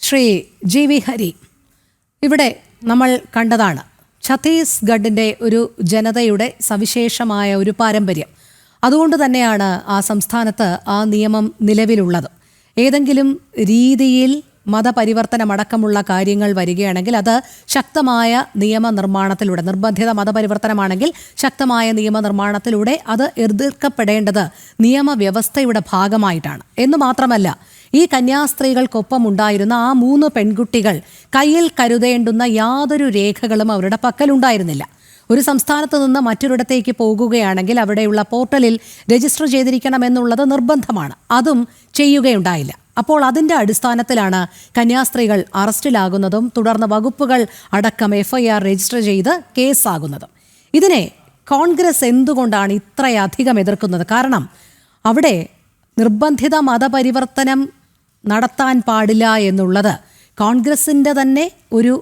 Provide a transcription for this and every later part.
Shri G V Hari, ഇവിടെ നമ്മൾ കണ്ടതാണ് ഛത്തീസ്ഗഡിൻ്റെ ഒരു ജനതയുടെ സവിശേഷമായ ഒരു പാരമ്പര്യം. അതുകൊണ്ട് തന്നെയാണ് ആ സംസ്ഥാനത്ത് ആ നിയമം നിലവിലുള്ളത്. ഏതെങ്കിലും രീതിയിൽ മതപരിവർത്തനമടക്കമുള്ള കാര്യങ്ങൾ വരികയാണെങ്കിൽ അത് ശക്തമായ നിയമനിർമ്മാണത്തിലൂടെ, നിർബന്ധിത മതപരിവർത്തനമാണെങ്കിൽ ശക്തമായ നിയമനിർമ്മാണത്തിലൂടെ അത് എതിർക്കപ്പെടേണ്ടത് നിയമവ്യവസ്ഥയുടെ ഭാഗമായിട്ടാണ്. എന്ന് മാത്രമല്ല, ഈ കന്യാസ്ത്രീകൾക്കൊപ്പം ഉണ്ടായിരുന്ന ആ 3 പെൺകുട്ടികൾ കയ്യിൽ കരുതേണ്ടുന്ന യാതൊരു രേഖകളും അവരുടെ പക്കലുണ്ടായിരുന്നില്ല. ഒരു സംസ്ഥാനത്ത് നിന്ന് മറ്റൊരിടത്തേക്ക് പോകുകയാണെങ്കിൽ അവിടെയുള്ള പോർട്ടലിൽ രജിസ്റ്റർ ചെയ്തിരിക്കണമെന്നുള്ളത് നിർബന്ധമാണ്. അതും ചെയ്യുകയുണ്ടായില്ല. അപ്പോൾ അതിൻ്റെ അടിസ്ഥാനത്തിലാണ് കന്യാസ്ത്രീകൾ അറസ്റ്റിലാകുന്നതും തുടർന്ന് വകുപ്പുകൾ അടക്കം FIR രജിസ്റ്റർ ചെയ്ത് കേസാകുന്നതും. ഇതിനെ കോൺഗ്രസ് എന്തുകൊണ്ടാണ് ഇത്രയധികം എതിർക്കുന്നത്? കാരണം അവിടെ നിർബന്ധിത മതപരിവർത്തനം നടത്താൻ പാടില്ല എന്നുള്ളത് കോൺഗ്രസിൻ്റെ തന്നെ ഒരു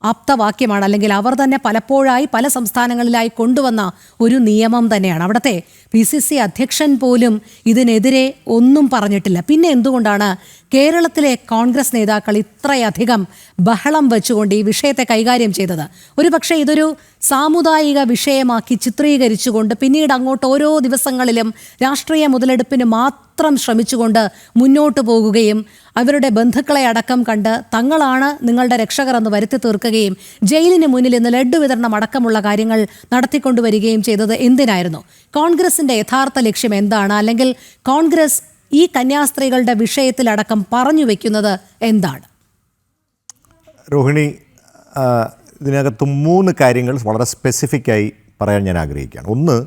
ആപ്തവാക്യമാണ്, അല്ലെങ്കിൽ അവർ തന്നെ പലപ്പോഴായി പല സംസ്ഥാനങ്ങളിലായി കൊണ്ടുവന്ന ഒരു നിയമം തന്നെയാണ്. അവിടുത്തെ PCC അധ്യക്ഷൻ പോലും ഇതിനെതിരെ ഒന്നും പറഞ്ഞിട്ടില്ല. പിന്നെ എന്തുകൊണ്ടാണ് കേരളത്തിലെ കോൺഗ്രസ് നേതാക്കൾ ഇത്രയധികം ബഹളം വെച്ചുകൊണ്ട് ഈ വിഷയത്തെ കൈകാര്യം ചെയ്തത്? ഒരുപക്ഷെ ഇതൊരു സാമുദായിക വിഷയമാക്കി ചിത്രീകരിച്ചുകൊണ്ട് പിന്നീട് അങ്ങോട്ട് ഓരോ ദിവസങ്ങളിലും രാഷ്ട്രീയ മുതലെടുപ്പിന് മാത്രം ശ്രമിച്ചുകൊണ്ട് മുന്നോട്ട് പോകുകയും അവരുടെ ബന്ധുക്കളെ അടക്കം കണ്ട് തങ്ങളാണ് നിങ്ങളുടെ രക്ഷകർ എന്ന് വരുത്തി തീർക്കുകയും ജയിലിന് മുന്നിൽ ഇന്ന് ലഡ്ഡു വിതരണം അടക്കമുള്ള കാര്യങ്ങൾ നടത്തിക്കൊണ്ടുവരികയും ചെയ്തത് എന്തിനായിരുന്നു? കോൺഗ്രസിന്റെ യഥാർത്ഥ ലക്ഷ്യം എന്താണ്? അല്ലെങ്കിൽ കോൺഗ്രസ് ഈ കന്യാസ്ത്രീകളുടെ വിഷയത്തിലടക്കം പറഞ്ഞു വെക്കുന്നത് എന്താണ്? രോഹിണി, ഇതിനകത്ത് 3 കാര്യങ്ങൾ വളരെ സ്പെസിഫിക്കായി പറയാൻ ഞാൻ ആഗ്രഹിക്കുകയാണ്. ഒന്ന്,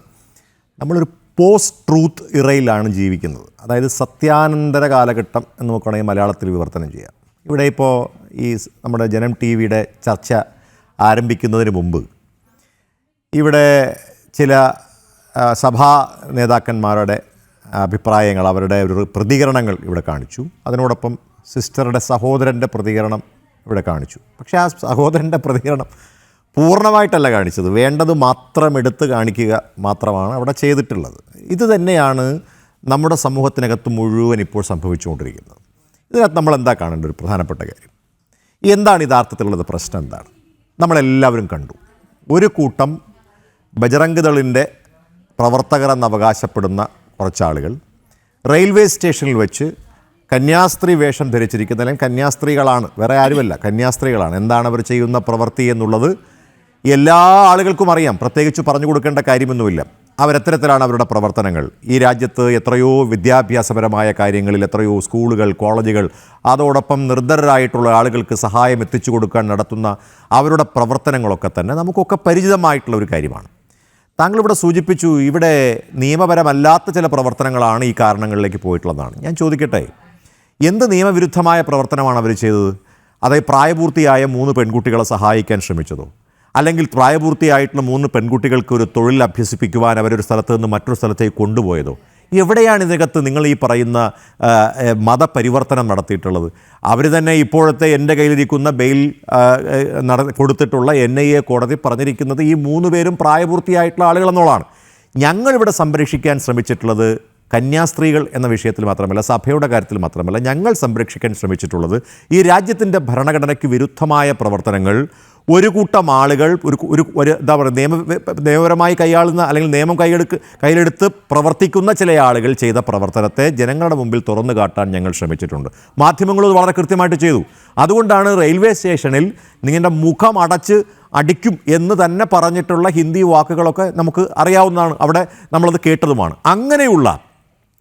നമ്മളൊരു പോസ്റ്റ് ട്രൂത്ത് ഇറയിലാണ് ജീവിക്കുന്നത്. അതായത് സത്യാനന്തര കാലഘട്ടം എന്ന് നോക്കുകയാണെങ്കിൽ മലയാളത്തിൽ വിവർത്തനം ചെയ്യാം. ഇവിടെ ഇപ്പോൾ ഈ നമ്മുടെ ജനം TV-യുടെ ചർച്ച ആരംഭിക്കുന്നതിന് മുമ്പ് ഇവിടെ ചില സഭാ നേതാക്കന്മാരുടെ അഭിപ്രായങ്ങൾ, അവരുടെ ഒരു പ്രതികരണങ്ങൾ ഇവിടെ കാണിച്ചു. അതിനോടൊപ്പം സിസ്റ്ററുടെ സഹോദരൻ്റെ പ്രതികരണം ഇവിടെ കാണിച്ചു. പക്ഷേ ആ സഹോദരൻ്റെ പ്രതികരണം പൂർണ്ണമായിട്ടല്ല കാണിച്ചത്, വേണ്ടത് മാത്രം എടുത്ത് കാണിക്കുക മാത്രമാണ് അവിടെ ചെയ്തിട്ടുള്ളത്. ഇത് തന്നെയാണ് നമ്മുടെ സമൂഹത്തിനകത്ത് മുഴുവൻ ഇപ്പോൾ സംഭവിച്ചുകൊണ്ടിരിക്കുന്നത്. ഇതിനകത്ത് നമ്മൾ എന്താ കാണേണ്ട ഒരു പ്രധാനപ്പെട്ട കാര്യം, എന്താണ് യഥാർത്ഥത്തിലുള്ളത്? പ്രശ്നം എന്താണ്? നമ്മളെല്ലാവരും കണ്ടു, ഒരു കൂട്ടം ബജറംഗ് ദളിൻ്റെ പ്രവർത്തകർ എന്ന് അവകാശപ്പെടുന്ന കുറച്ചാളുകൾ റെയിൽവേ സ്റ്റേഷനിൽ വെച്ച് കന്യാസ്ത്രീ വേഷം ധരിച്ചിരിക്കുന്ന, അല്ലെങ്കിൽ കന്യാസ്ത്രീകളാണ്, വേറെ ആരുമല്ല, കന്യാസ്ത്രീകളാണ്. എന്താണ് അവർ ചെയ്യുന്ന പ്രവൃത്തി എന്നുള്ളത് എല്ലാ ആളുകൾക്കും അറിയാം, പ്രത്യേകിച്ച് പറഞ്ഞു കൊടുക്കേണ്ട കാര്യമൊന്നുമില്ല. അവരെത്തരത്തിലാണ് അവരുടെ പ്രവർത്തനങ്ങൾ. ഈ രാജ്യത്ത് എത്രയോ വിദ്യാഭ്യാസപരമായ കാര്യങ്ങളിൽ എത്രയോ സ്കൂളുകൾ, കോളേജുകൾ, അതോടൊപ്പം നിർധരരായിട്ടുള്ള ആളുകൾക്ക് സഹായം എത്തിച്ചു കൊടുക്കാൻ നടത്തുന്ന അവരുടെ പ്രവർത്തനങ്ങളൊക്കെ തന്നെ നമുക്കൊക്കെ പരിചിതമായിട്ടുള്ള ഒരു കാര്യമാണ്. താങ്കളിവിടെ സൂചിപ്പിച്ചു, ഇവിടെ നിയമപരമല്ലാത്ത ചില പ്രവർത്തനങ്ങളാണ് ഈ കാരണങ്ങളിലേക്ക് പോയിട്ടുള്ളതാണ്. ഞാൻ ചോദിക്കട്ടെ, എന്ത് നിയമവിരുദ്ധമായ പ്രവർത്തനമാണ് അവർ ചെയ്തത്? അതായത് പ്രായപൂർത്തിയായ 3 പെൺകുട്ടികളെ സഹായിക്കാൻ ശ്രമിച്ചതോ? അല്ലെങ്കിൽ പ്രായപൂർത്തിയായിട്ടുള്ള 3 പെൺകുട്ടികൾക്ക് ഒരു തൊഴിൽ അഭ്യസിപ്പിക്കുവാൻ അവരൊരു സ്ഥലത്ത് നിന്ന് മറ്റൊരു സ്ഥലത്തേക്ക് കൊണ്ടുപോയതോ? എവിടെയാണ് ഇതിനകത്ത് നിങ്ങൾ ഈ പറയുന്ന മതപരിവർത്തനം നടത്തിയിട്ടുള്ളത്? അവർ തന്നെ ഇപ്പോഴത്തെ എൻ്റെ കയ്യിലിരിക്കുന്ന ബെയിൽ കൊടുത്തിട്ടുള്ള NIA കോടതി പറഞ്ഞിരിക്കുന്നത് ഈ 3 പേരും പ്രായപൂർത്തിയായിട്ടുള്ള ആളുകളെന്നുള്ളതാണ്. ഞങ്ങളിവിടെ സംരക്ഷിക്കാൻ ശ്രമിച്ചിട്ടുള്ളത് കന്യാസ്ത്രീകൾ എന്ന വിഷയത്തിൽ മാത്രമല്ല, സഭയുടെ കാര്യത്തിൽ മാത്രമല്ല, ഞങ്ങൾ സംരക്ഷിക്കാൻ ശ്രമിച്ചിട്ടുള്ളത് ഈ രാജ്യത്തിൻ്റെ ഭരണഘടനയ്ക്ക് വിരുദ്ധമായ പ്രവർത്തനങ്ങൾ ഒരു കൂട്ടം ആളുകൾ ഒരു എന്താ പറയുക, നിയമപരമായി കൈയാളുന്ന, അല്ലെങ്കിൽ നിയമം കയ്യിലെടുത്ത് പ്രവർത്തിക്കുന്ന ചില ആളുകൾ ചെയ്ത പ്രവർത്തനത്തെ ജനങ്ങളുടെ മുമ്പിൽ തുറന്നു കാട്ടാൻ ഞങ്ങൾ ശ്രമിച്ചിട്ടുണ്ട്. മാധ്യമങ്ങൾ വളരെ കൃത്യമായിട്ട് ചെയ്തു. അതുകൊണ്ടാണ് റെയിൽവേ സ്റ്റേഷനിൽ നിങ്ങളുടെ മുഖം അടിക്കും എന്ന് തന്നെ പറഞ്ഞിട്ടുള്ള ഹിന്ദി വാക്കുകളൊക്കെ നമുക്ക് അറിയാവുന്നതാണ്, അവിടെ നമ്മളത് കേട്ടതുമാണ്. അങ്ങനെയുള്ള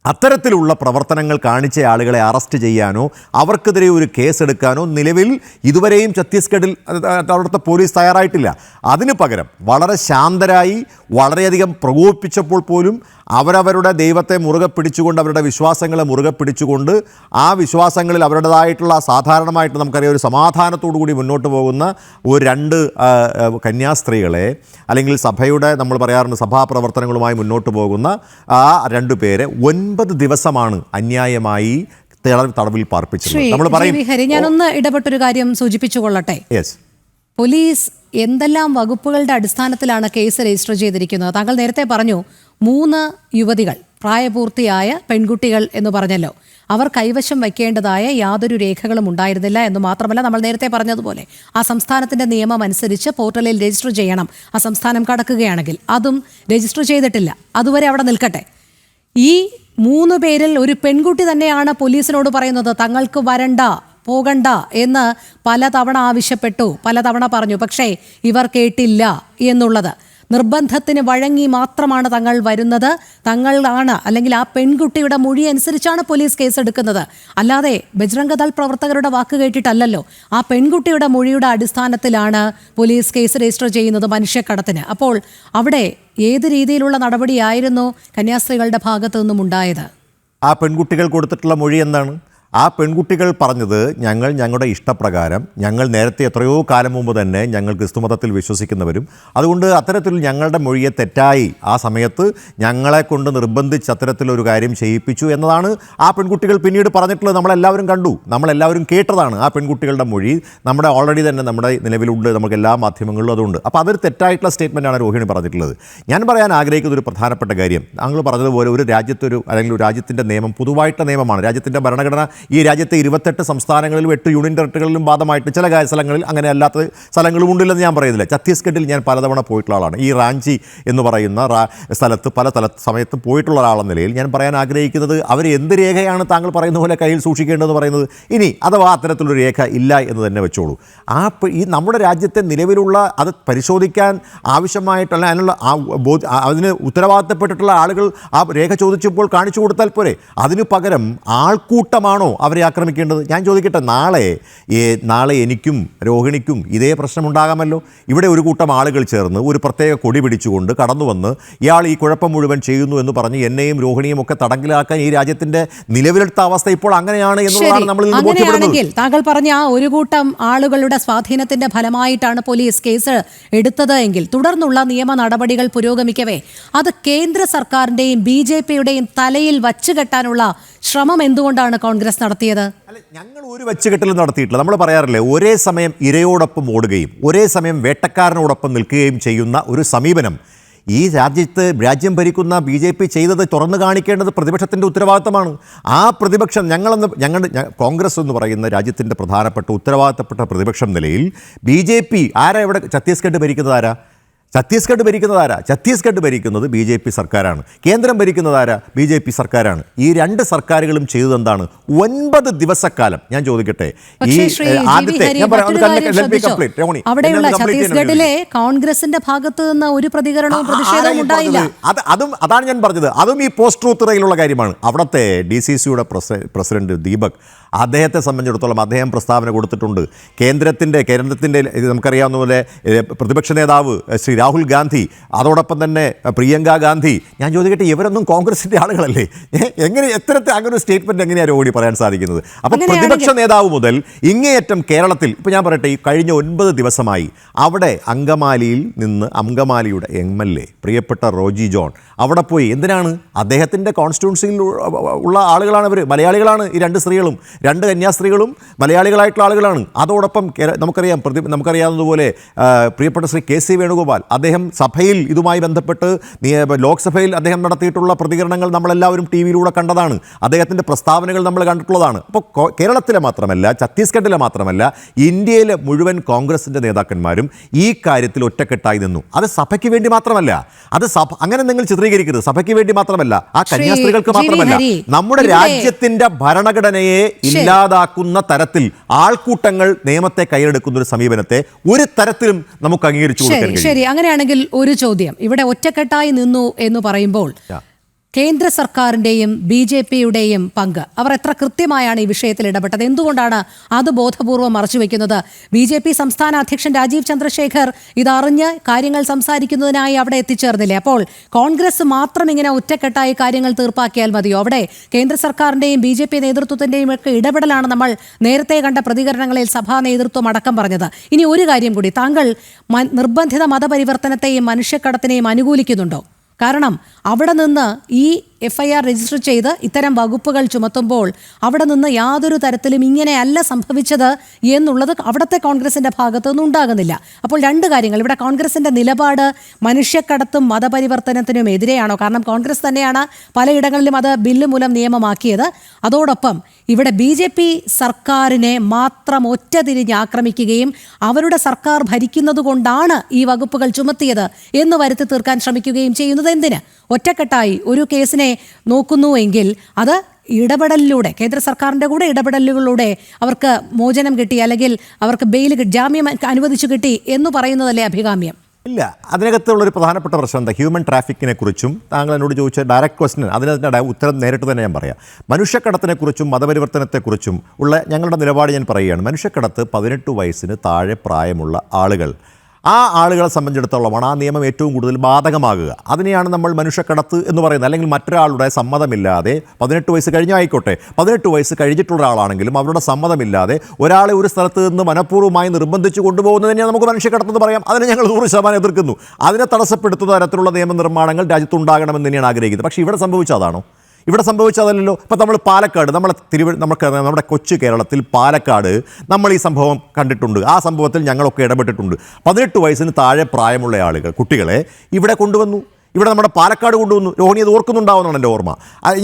അത്തരത്തിലുള്ള പ്രവർത്തനങ്ങൾ കാണിച്ച ആളുകളെ അറസ്റ്റ് ചെയ്യാനോ അവർക്കെതിരെ ഒരു കേസെടുക്കാനോ നിലവിൽ ഇതുവരെയും ഛത്തീസ്ഗഡിൽ അവിടുത്തെ പോലീസ് തയ്യാറായിട്ടില്ല. അതിന് പകരം വളരെ ശാന്തരായി, വളരെയധികം പ്രകോപിപ്പിച്ചപ്പോൾ പോലും അവരവരുടെ ദൈവത്തെ മുറുകെ പിടിച്ചുകൊണ്ട്, അവരുടെ വിശ്വാസങ്ങളെ മുറുകെ പിടിച്ചുകൊണ്ട്, ആ വിശ്വാസങ്ങളിൽ അവരുടേതായിട്ടുള്ള സാധാരണമായിട്ട് നമുക്കറിയാം ഒരു സമാധാനത്തോടു കൂടി മുന്നോട്ട് പോകുന്ന ഒരു 2 കന്യാസ്ത്രീകളെ, അല്ലെങ്കിൽ സഭയുടെ, നമ്മൾ പറയാറുണ്ട് സഭാപ്രവർത്തനങ്ങളുമായി മുന്നോട്ട് പോകുന്ന ആ 2 പേരെ 9 ദിവസമാണ് അന്യായമായി തടവിൽ പാർപ്പിച്ചത്. നമ്മൾ പറയും, ഞാനൊന്ന് ഇടപെട്ടൊരു കാര്യം സൂചിപ്പിച്ചു കൊള്ളട്ടെ. പോലീസ് എന്തെല്ലാം വകുപ്പുകളുടെ അടിസ്ഥാനത്തിലാണ് കേസ് രജിസ്റ്റർ ചെയ്തിരിക്കുന്നത്? താങ്കൾ നേരത്തെ പറഞ്ഞു 3 യുവതികൾ, പ്രായപൂർത്തിയായ പെൺകുട്ടികൾ എന്ന് പറഞ്ഞല്ലോ. അവർ കൈവശം വയ്ക്കേണ്ടതായ യാതൊരു രേഖകളും ഉണ്ടായിരുന്നില്ല എന്ന് മാത്രമല്ല, നമ്മൾ നേരത്തെ പറഞ്ഞതുപോലെ ആ സംസ്ഥാനത്തിന്റെ നിയമം അനുസരിച്ച് പോർട്ടലിൽ രജിസ്റ്റർ ചെയ്യണം. ആ സംസ്ഥാനം കടക്കുകയാണെങ്കിൽ അതും രജിസ്റ്റർ ചെയ്തിട്ടില്ല. അതുവരെ അവിടെ നിൽക്കട്ടെ. ഈ 3 പേരിൽ ഒരു പെൺകുട്ടി തന്നെയാണ് പോലീസിനോട് പറയുന്നത് തങ്ങൾക്ക് വരണ്ട, പോകണ്ട എന്ന് പലതവണ ആവശ്യപ്പെട്ടു, പലതവണ പറഞ്ഞു. പക്ഷേ ഇവർ കേട്ടില്ല എന്നുള്ളത്. നിർബന്ധത്തിന് വഴങ്ങി മാത്രമാണ് തങ്ങൾ വരുന്നത്, തങ്ങളാണ്, അല്ലെങ്കിൽ ആ പെൺകുട്ടിയുടെ മൊഴി അനുസരിച്ചാണ് പോലീസ് കേസെടുക്കുന്നത്. അല്ലാതെ ബജ്രംഗദൾ പ്രവർത്തകരുടെ വാക്ക് കേട്ടിട്ടല്ലല്ലോ. ആ പെൺകുട്ടിയുടെ മൊഴിയുടെ അടിസ്ഥാനത്തിലാണ് പോലീസ് കേസ് രജിസ്റ്റർ ചെയ്യുന്നത് മനുഷ്യക്കടത്തിന്. അപ്പോൾ അവിടെ ഏത് രീതിയിലുള്ള നടപടിയായിരുന്നു കന്യാസ്ത്രീകളുടെ ഭാഗത്തു നിന്നും ഉണ്ടായത്? ആ പെൺകുട്ടികൾ കൊടുത്തിട്ടുള്ള മൊഴി എന്താണ്? ആ പെൺകുട്ടികൾ പറഞ്ഞത് ഞങ്ങളുടെ ഇഷ്ടപ്രകാരം, ഞങ്ങൾ നേരത്തെ എത്രയോ കാലം മുമ്പ് തന്നെ ഞങ്ങൾ ക്രിസ്തുമതത്തിൽ വിശ്വസിക്കുന്നവരും, അതുകൊണ്ട് അത്തരത്തിൽ ഞങ്ങളുടെ മൊഴിയെ തെറ്റായി ആ സമയത്ത് ഞങ്ങളെ കൊണ്ട് നിർബന്ധിച്ച് അത്തരത്തിലൊരു കാര്യം ചെയ്യിപ്പിച്ചു എന്നതാണ് ആ പെൺകുട്ടികൾ പിന്നീട് പറഞ്ഞിട്ടുള്ളത്. നമ്മളെല്ലാവരും കണ്ടു, നമ്മളെല്ലാവരും കേട്ടതാണ് ആ പെൺകുട്ടികളുടെ മൊഴി. നമ്മുടെ ഓൾറെഡി തന്നെ നമ്മുടെ നിലവിലുണ്ട്, നമുക്ക് എല്ലാ മാധ്യമങ്ങളിലും അതുണ്ട്. അപ്പോൾ അതൊരു തെറ്റായിട്ടുള്ള സ്റ്റേറ്റ്മെൻറ്റാണ് രോഹിണി പറഞ്ഞിട്ടുള്ളത്. ഞാൻ പറയാൻ ആഗ്രഹിക്കുന്ന ഒരു പ്രധാനപ്പെട്ട കാര്യം, താങ്കൾ പറഞ്ഞതുപോലെ ഒരു രാജ്യത്തൊരു അല്ലെങ്കിൽ ഒരു രാജ്യത്തിൻ്റെ നിയമം പൊതുവായിട്ടുള്ള നിയമമാണ്. രാജ്യത്തിൻ്റെ ഭരണഘടന ഈ രാജ്യത്തെ 28 സംസ്ഥാനങ്ങളിലും 8 യൂണിയൻ ടെറിട്ടറികളിലും ബാധമായിട്ട് ചില സ്ഥലങ്ങളിൽ അങ്ങനെ അല്ലാത്ത സ്ഥലങ്ങളും ഉണ്ടില്ലെന്ന് ഞാൻ പറയുന്നില്ല. ഛത്തീസ്ഗഡിൽ ഞാൻ പലതവണ പോയിട്ടുള്ള ആളാണ്. ഈ റാഞ്ചി എന്ന് പറയുന്ന സ്ഥലത്ത് പല സമയത്തും പോയിട്ടുള്ള ഒരാളെന്ന നിലയിൽ ഞാൻ പറയാൻ ആഗ്രഹിക്കുന്നത്, അവർ എന്ത് രേഖയാണ് താങ്കൾ പറയുന്ന പോലെ കയ്യിൽ സൂക്ഷിക്കേണ്ടതെന്ന് പറയുന്നത്? ഇനി അഥവാ അത്തരത്തിലൊരു രേഖ ഇല്ല എന്ന് തന്നെ വെച്ചോളൂ. ഈ നമ്മുടെ രാജ്യത്തെ നിലവിലുള്ള അത് പരിശോധിക്കാൻ ആവശ്യമായിട്ടുള്ള അതിന് ഉത്തരവാദിത്തപ്പെട്ടിട്ടുള്ള ആളുകൾ ആ രേഖ ചോദിച്ചപ്പോൾ കാണിച്ചു കൊടുത്താൽ പോരെ? അതിനു പകരം ആൾക്കൂട്ടമാണോ അവരെ ആക്രമിക്കേണ്ടത്? ഞാൻ ചോദിക്കട്ടെ, നാളെ എനിക്കും രോഹിണിക്കും ഇതേ പ്രശ്നമുണ്ടാകാമല്ലോ. ഇവിടെ ഒരു കൂട്ടം ആളുകൾ ചേർന്ന് ഒരു പ്രത്യേക കൊടി പിടിച്ചുകൊണ്ട് കടന്നു വന്ന് ഇയാൾ ഈ കുഴപ്പം മുഴുവൻ ചെയ്യുന്നു എന്ന് പറഞ്ഞ് എന്നെയും രോഹിണിയും ഒക്കെ തടങ്കിലാക്കാൻ ഈ രാജ്യത്തിന്റെ നിലവിലെടുത്ത അവസ്ഥ ഇപ്പോൾ അങ്ങനെയാണ് എന്നുള്ളതാണ് നമ്മൾ ഇന്ന് ബോധ്യപ്പെടുന്നത്. താങ്കൾ പറഞ്ഞ ആ ഒരു കൂട്ടം ആളുകളുടെ സ്വാധീനത്തിന്റെ ഫലമായിട്ടാണ് പോലീസ് കേസ് എടുത്തത് എങ്കിൽ തുടർന്നുള്ള നിയമ നടപടികൾ പുരോഗമിക്കവേ അത് കേന്ദ്ര സർക്കാരിന്റെയും BJPയുടെയും തലയിൽ വച്ചുകെട്ടാനുള്ള ശ്രമം എന്തുകൊണ്ടാണ് കോൺഗ്രസ് നടത്തിയത്? അല്ല, ഞങ്ങൾ ഒരു വെച്ചുകെട്ടലും നടത്തിയിട്ടില്ല. നമ്മൾ പറയാറില്ലേ, ഒരേ സമയം ഇരയോടൊപ്പം ഓടുകയും ഒരേ സമയം വേട്ടക്കാരനോടൊപ്പം നിൽക്കുകയും ചെയ്യുന്ന ഒരു സമീപനം ഈ രാജ്യം ഭരിക്കുന്ന BJP ചെയ്തത് തുറന്നു കാണിക്കേണ്ടത് പ്രതിപക്ഷത്തിൻ്റെ ഉത്തരവാദിത്തമാണ്. ആ പ്രതിപക്ഷം കോൺഗ്രസ് എന്ന് പറയുന്ന രാജ്യത്തിൻ്റെ പ്രധാനപ്പെട്ട ഉത്തരവാദിത്തപ്പെട്ട പ്രതിപക്ഷം നിലയിൽ BJP ആരാ ഇവിടെ ഛത്തീസ്ഗഡ് ഭരിക്കുന്നത്? ഛത്തീസ്ഗഡ് ഭരിക്കുന്നത് BJP സർക്കാരാണ്. കേന്ദ്രം ഭരിക്കുന്നത് ആരാ? BJP സർക്കാരാണ്. ഈ 2 സർക്കാരുകളും ചെയ്തതെന്താണ്? 9 ദിവസക്കാലം. ഞാൻ ചോദിക്കട്ടെ, ഈ ആദ്യത്തെ അവിടെയുള്ള ഛത്തീസ്ഗഡിലെ കോൺഗ്രസിന്റെ ഭാഗത്ത് നിന്ന് ഒരു പ്രതികരണവും പ്രതിഷേധവും ഉണ്ടായില്ല. അതാണ് ഞാൻ പറഞ്ഞത്. അതും ഈ പോസ്റ്റ് ട്രൂത്ത് റയിലുള്ള കാര്യമാണ്. അവിടുത്തെ DCCയുടെ പ്രസിഡന്റ് ദീപക്, അദ്ദേഹത്തെ സംബന്ധിച്ചിടത്തോളം അദ്ദേഹം പ്രസ്താവന കൊടുത്തിട്ടുണ്ട്. കേന്ദ്രത്തിൻ്റെ നമുക്കറിയാവുന്ന പോലെ പ്രതിപക്ഷ നേതാവ് ശ്രീ രാഹുൽ ഗാന്ധി, അതോടൊപ്പം തന്നെ പ്രിയങ്ക ഗാന്ധി. ഞാൻ ചോദിക്കട്ടെ, ഇവരൊന്നും കോൺഗ്രസിൻ്റെ ആളുകളല്ലേ? അങ്ങനെ ഒരു സ്റ്റേറ്റ്മെൻറ്റ് എങ്ങനെയാണ് രോഹിണി പറയാൻ സാധിക്കുന്നത്? അപ്പോൾ പ്രതിപക്ഷ നേതാവ് മുതൽ ഇങ്ങേയറ്റം കേരളത്തിൽ, ഇപ്പോൾ ഞാൻ പറയട്ടെ, ഈ കഴിഞ്ഞ 9 ദിവസമായി അവിടെ അങ്കമാലിയുടെ MLA പ്രിയപ്പെട്ട റോജി ജോൺ അവിടെ പോയി. എന്തിനാണ്? അദ്ദേഹത്തിൻ്റെ കോൺസ്റ്റിറ്റ്യുവൻസിയിൽ ഉള്ള ആളുകളാണ് ഇവർ, മലയാളികളാണ്. ഈ 2 സ്ത്രീകളും, 2 കന്യാസ്ത്രീകളും മലയാളികളായിട്ടുള്ള ആളുകളാണ്. അതോടൊപ്പം നമുക്കറിയാവുന്നതുപോലെ പ്രിയപ്പെട്ട ശ്രീ KC വേണുഗോപാൽ, അദ്ദേഹം സഭയിൽ ഇതുമായി ബന്ധപ്പെട്ട് ലോക്സഭയിൽ അദ്ദേഹം നടത്തിയിട്ടുള്ള പ്രതികരണങ്ങൾ നമ്മളെല്ലാവരും TV-യിലൂടെ കണ്ടതാണ്. അദ്ദേഹത്തിൻ്റെ പ്രസ്താവനകൾ നമ്മൾ കണ്ടിട്ടുള്ളതാണ്. അപ്പോൾ കേരളത്തിലെ മാത്രമല്ല, ഛത്തീസ്ഗഡിലെ മാത്രമല്ല, ഇന്ത്യയിലെ മുഴുവൻ കോൺഗ്രസിൻ്റെ നേതാക്കന്മാരും ഈ കാര്യത്തിൽ ഒറ്റക്കെട്ടായി നിന്നു. അത് സഭയ്ക്ക് വേണ്ടി മാത്രമല്ല, അത് അങ്ങനെ നിങ്ങൾ ചിത്രീകരിക്കരുത്. സഭയ്ക്ക് വേണ്ടി മാത്രമല്ല, ആ കന്യാസ്ത്രീകൾക്ക് മാത്രമല്ല, നമ്മുടെ രാജ്യത്തിൻ്റെ ഭരണഘടനയെ ഇല്ലാതാക്കുന്ന തരത്തിൽ ആൾക്കൂട്ടങ്ങൾ നിയമത്തെ കൈയെടുക്കുന്ന ഒരു സമീപനത്തെ ഒരു തരത്തിലും നമുക്ക് അംഗീകരിച്ചു കൊടുക്കാൻ കഴിയും. ശരി, അങ്ങനെയാണെങ്കിൽ ഒരു ചോദ്യം. ഇവിടെ ഒറ്റക്കെട്ടായി നിന്നു എന്ന് പറയുമ്പോൾ കേന്ദ്ര സർക്കാരിൻ്റെയും BJPയുടെയും പങ്ക്, അവർ എത്ര കൃത്യമായാണ് ഈ വിഷയത്തിൽ ഇടപെട്ടത്? എന്തുകൊണ്ടാണ് അത് ബോധപൂർവം മറച്ചുവെക്കുന്നത്? BJP സംസ്ഥാന അധ്യക്ഷൻ രാജീവ് ചന്ദ്രശേഖർ ഇതറിഞ്ഞ് കാര്യങ്ങൾ സംസാരിക്കുന്നതിനായി അവിടെ എത്തിച്ചേർന്നില്ലേ? അപ്പോൾ കോൺഗ്രസ് മാത്രം ഇങ്ങനെ ഒറ്റക്കെട്ടായി കാര്യങ്ങൾ തീർപ്പാക്കിയാൽ മതിയോ? അവിടെ കേന്ദ്ര സർക്കാരിൻ്റെയും BJP നേതൃത്വത്തിൻ്റെയും ഒക്കെ ഇടപെടലാണ് നമ്മൾ നേരത്തെ കണ്ട പ്രതികരണങ്ങളിൽ സഭാ നേതൃത്വം അടക്കം പറഞ്ഞത്. ഇനി ഒരു കാര്യം കൂടി, താങ്കൾ നിർബന്ധിത മതപരിവർത്തനത്തെയും മനുഷ്യക്കടത്തിനെയും അനുകൂലിക്കുന്നുണ്ടോ? കാരണം അവിടെ നിന്ന് ഈ FIR രജിസ്റ്റർ ചെയ്ത് ഇത്തരം വകുപ്പുകൾ ചുമത്തുമ്പോൾ അവിടെ നിന്ന് യാതൊരു തരത്തിലും ഇങ്ങനെയല്ല സംഭവിച്ചത് എന്നുള്ളത് അവിടുത്തെ കോൺഗ്രസിന്റെ ഭാഗത്തു നിന്നും ഉണ്ടാകുന്നില്ല. അപ്പോൾ രണ്ട് കാര്യങ്ങൾ. ഇവിടെ കോൺഗ്രസിന്റെ നിലപാട് മനുഷ്യക്കടത്തും മതപരിവർത്തനത്തിനും എതിരെയാണോ? കാരണം കോൺഗ്രസ് തന്നെയാണ് പലയിടങ്ങളിലും അത് ബില്ല് മൂലം നിയമമാക്കിയത്. അതോടൊപ്പം ഇവിടെ BJP സർക്കാരിനെ മാത്രം ഒറ്റതിരിഞ്ഞ് ആക്രമിക്കുകയും അവരുടെ സർക്കാർ ഭരിക്കുന്നത് കൊണ്ടാണ് ഈ വകുപ്പുകൾ ചുമത്തിയത് എന്ന് വരുത്തി തീർക്കാൻ ശ്രമിക്കുകയും ചെയ്യുന്നത് എന്തിന്? ഒറ്റക്കെട്ടായി ഒരു കേസിനെ നോക്കുന്നുവെങ്കിൽ അത് ഇടപെടലിലൂടെ, കേന്ദ്ര സർക്കാരിൻ്റെ കൂടെ ഇടപെടലുകളിലൂടെ അവർക്ക് മോചനം കിട്ടി, അല്ലെങ്കിൽ അവർക്ക് ബെയിൽ ജാമ്യം അനുവദിച്ചു കിട്ടി എന്ന് പറയുന്നതല്ലേ അഭികാമ്യം? ഇല്ല, അതിനകത്തുള്ളൊരു പ്രധാനപ്പെട്ട പ്രശ്നം എന്താ? ഹ്യൂമൻ ട്രാഫിക്കിനെ കുറിച്ചും താങ്കൾ എന്നോട് ചോദിച്ച ഡയറക്റ്റ് ക്വസ്റ്റ്യൻ, അതിൻ്റെ ഉത്തരം നേരിട്ട് തന്നെ ഞാൻ പറയാം. മനുഷ്യക്കടത്തിനെക്കുറിച്ചും മതപരിവർത്തനത്തെക്കുറിച്ചും ഉള്ള ഞങ്ങളുടെ നിലപാട് ഞാൻ പറയുകയാണ്. മനുഷ്യക്കടത്ത് 18 വയസ്സിന് താഴെ പ്രായമുള്ള ആളുകൾ, ആ ആളുകളെ സംബന്ധിച്ചിടത്തോളമാണ് ആ നിയമം ഏറ്റവും കൂടുതൽ ബാധകമാകുക. അതിനെയാണ് നമ്മൾ മനുഷ്യക്കടത്ത് എന്ന് പറയുന്നത്. അല്ലെങ്കിൽ മറ്റൊരാളുടെ സമ്മതമില്ലാതെ 18 വയസ്സ് കഴിഞ്ഞായിക്കോട്ടെ, 18 വയസ്സ് കഴിഞ്ഞിട്ടുള്ള ആളാണെങ്കിലും അവരുടെ സമ്മതമില്ലാതെ ഒരാളെ ഒരു സ്ഥലത്ത് നിന്ന് മനഃപൂർവ്വമായി നിർബന്ധിച്ച് കൊണ്ടുപോകുന്നതിനെ നമുക്ക് മനുഷ്യക്കടത്തെന്ന് പറയാം. അതിനെ ഞങ്ങൾ 100% എതിർക്കുന്നു. അതിനെ തടസ്സപ്പെടുത്തുന്ന തരത്തിലുള്ള നിയമനിർമ്മാണങ്ങൾ രാജ്യത്തുണ്ടാകണമെന്ന് തന്നെയാണ് ആഗ്രഹിക്കുന്നത്. പക്ഷേ ഇവിടെ സംഭവിച്ചതാണോ? ഇവിടെ സംഭവിച്ചതല്ലല്ലോ. ഇപ്പോൾ നമ്മൾ പാലക്കാട്, നമ്മുടെ കൊച്ചു കേരളത്തിൽ പാലക്കാട് നമ്മൾ ഈ സംഭവം കണ്ടിട്ടുണ്ട്. ആ സംഭവത്തിൽ ഞങ്ങളൊക്കെ ഇടപെട്ടിട്ടുണ്ട്. 18 വയസ്സിന് താഴെ പ്രായമുള്ള ആളുകൾ, കുട്ടികളെ ഇവിടെ കൊണ്ടുവന്നു. ഇവിടെ നമ്മുടെ പാലക്കാട് കൊണ്ടുവന്നു. രോഹിണി അത് ഓർക്കുന്നുണ്ടാവുന്നതാണ് എൻ്റെ ഓർമ്മ.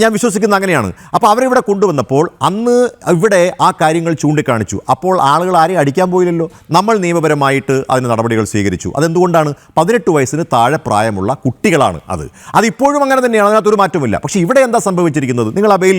ഞാൻ വിശ്വസിക്കുന്നത് അങ്ങനെയാണ്. അപ്പോൾ അവരിവിടെ കൊണ്ടുവന്നപ്പോൾ അന്ന് ഇവിടെ ആ കാര്യങ്ങൾ ചൂണ്ടിക്കാണിച്ചു. അപ്പോൾ ആളുകൾ ആരെയും അടിക്കാൻ പോയില്ലല്ലോ. നമ്മൾ നിയമപരമായിട്ട് അതിന് നടപടികൾ സ്വീകരിച്ചു. അതെന്തുകൊണ്ടാണ്? 18 വയസ്സിന് താഴെ പ്രായമുള്ള കുട്ടികളാണ് അതിപ്പോഴും അങ്ങനെ തന്നെയാണ്, അതിനകത്തൊരു മാറ്റമില്ല. പക്ഷേ ഇവിടെ എന്താ സംഭവിച്ചിരിക്കുന്നത്? നിങ്ങൾ ആ ബെയിൽ,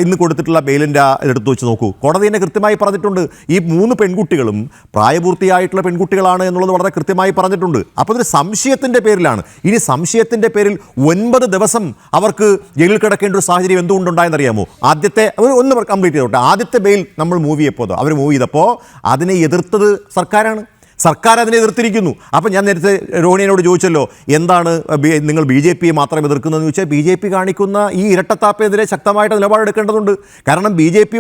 ഇന്ന് കൊടുത്തിട്ടുള്ള ബെയിലിൻ്റെ എടുത്ത് വെച്ച് നോക്കൂ. കോടതി തന്നെ കൃത്യമായി പറഞ്ഞിട്ടുണ്ട്, ഈ 3 പെൺകുട്ടികളും പ്രായപൂർത്തിയായിട്ടുള്ള പെൺകുട്ടികളാണ് എന്നുള്ളത് വളരെ കൃത്യമായി പറഞ്ഞിട്ടുണ്ട്. അപ്പോൾ ഇതൊരു സംശയത്തിൻ്റെ പേരിലാണ്. ഇനി സംശയത്തിൻ്റെ പേരിൽ 9 ദിവസം അവർക്ക് ജയിലിൽ കിടക്കേണ്ട ഒരു സാഹചര്യം എന്തുകൊണ്ടുണ്ടായെന്നറിയാമോ? ആദ്യത്തെ ഒന്ന് കംപ്ലീറ്റ് ചെയ്തോട്ടെ. ആദ്യത്തെ ബെയിൽ നമ്മൾ മൂവ് ചെയ്തപ്പോൾ അതിനെ എതിർത്തത് സർക്കാരാണ്. സർക്കാർ അതിനെ എതിർത്തിരിക്കുന്നു. അപ്പം ഞാൻ നേരത്തെ രോഹിണിയോട് ചോദിച്ചല്ലോ, എന്താണ് നിങ്ങൾ BJP മാത്രം എതിർക്കുന്നതെന്ന് ചോദിച്ചാൽ, BJP കാണിക്കുന്ന ഈ ഇരട്ടത്താപ്പെതിരെ ശക്തമായിട്ട് നിലപാടെടുക്കേണ്ടതുണ്ട്. കാരണം BJP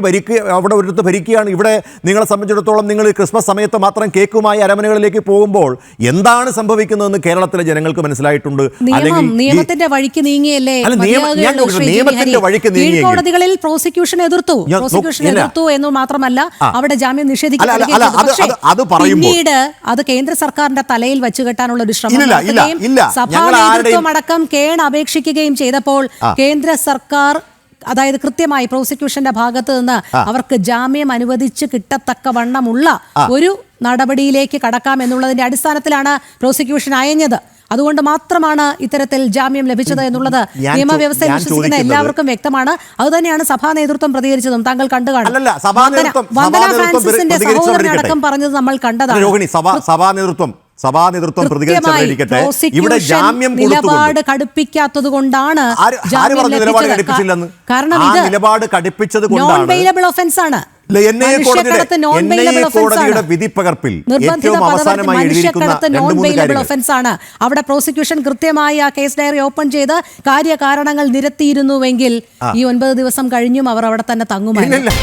അവിടെ ഒരിടത്ത് ഭരിക്കുകയാണ്. ഇവിടെ നിങ്ങളെ സംബന്ധിച്ചിടത്തോളം നിങ്ങൾ ക്രിസ്മസ് സമയത്ത് മാത്രം കേക്കുമായി അരമനകളിലേക്ക് പോകുമ്പോൾ എന്താണ് സംഭവിക്കുന്നതെന്ന് കേരളത്തിലെ ജനങ്ങൾക്ക് മനസ്സിലായിട്ടുണ്ട്. അല്ലെങ്കിൽ നിയമത്തിന്റെ വഴിക്ക് നീങ്ങിയല്ലേ? നിയമത്തിന്റെ വഴിക്ക് നീങ്ങി കോടതികളിൽ പ്രോസിക്യൂഷൻ എതിർത്തു എന്ന് മാത്രമല്ല അവിടെ ജാമ്യം നിഷേധിക്കപ്പെടുകയും പിന്നീട് അത് കേന്ദ്ര സർക്കാരിന്റെ തലയിൽ വെച്ച് കെട്ടാനുള്ള ഒരു ശ്രമം സഭാ നേതൃത്വം അടക്കം അപേക്ഷിക്കുകയും ചെയ്തപ്പോൾ കേന്ദ്ര സർക്കാർ, അതായത് കൃത്യമായി പ്രോസിക്യൂഷന്റെ ഭാഗത്ത് നിന്ന് അവർക്ക് ജാമ്യം അനുവദിച്ച് കിട്ടത്തക്കവണ്ണമുള്ള ഒരു നടപടിയിലേക്ക് കടക്കാം എന്നുള്ളതിന്റെ അടിസ്ഥാനത്തിലാണ് പ്രോസിക്യൂഷൻ അയഞ്ഞത്. അതുകൊണ്ട് മാത്രമാണ് ഇത്തരത്തിൽ ജാമ്യം ലഭിച്ചത് എന്നുള്ളത് നിയമവ്യവസ്ഥയിൽ വിശ്വസിക്കുന്ന എല്ലാവർക്കും വ്യക്തമാണ്. അതുതന്നെയാണ് സഭാ നേതൃത്വം പ്രതികരിച്ചതും താങ്കൾ കണ്ടു കാണും. വന്ദന ഫ്രാൻസിസിന്റെ സഹോദരനടക്കം പറഞ്ഞത് നമ്മൾ കണ്ടതാണ്. സഭാ നേതൃത്വം പ്രതികരിച്ചവരിക്കട്ടെ, ഇവിടെ ജാമ്യം നിലപാട് കടുപ്പിക്കാത്തത് കൊണ്ടാണ് കാരണം ഇത് നിലപാട് കടുപ്പിച്ചത് കൊണ്ടാണ് ബെയിലബിൾ ഒഫൻസ് ആണ്. കോടതിയുടെ വിധിപ്പകർപ്പിൽ ഏറ്റവും അവസാനമായി എഴുതിയിരിക്കുന്ന 2-3 കാര്യങ്ങൾ. അവിടെ പ്രോസിക്യൂഷൻ കൃത്യമായി ആ കേസ് ഡയറി ഓപ്പൺ ചെയ്ത് കാര്യകാരണങ്ങൾ നിരത്തിയിരുന്നുവെങ്കിൽ ഈ 9 ദിവസം കഴിഞ്ഞും അവർ അവിടെ തന്നെ തങ്ങുമായിരുന്നു.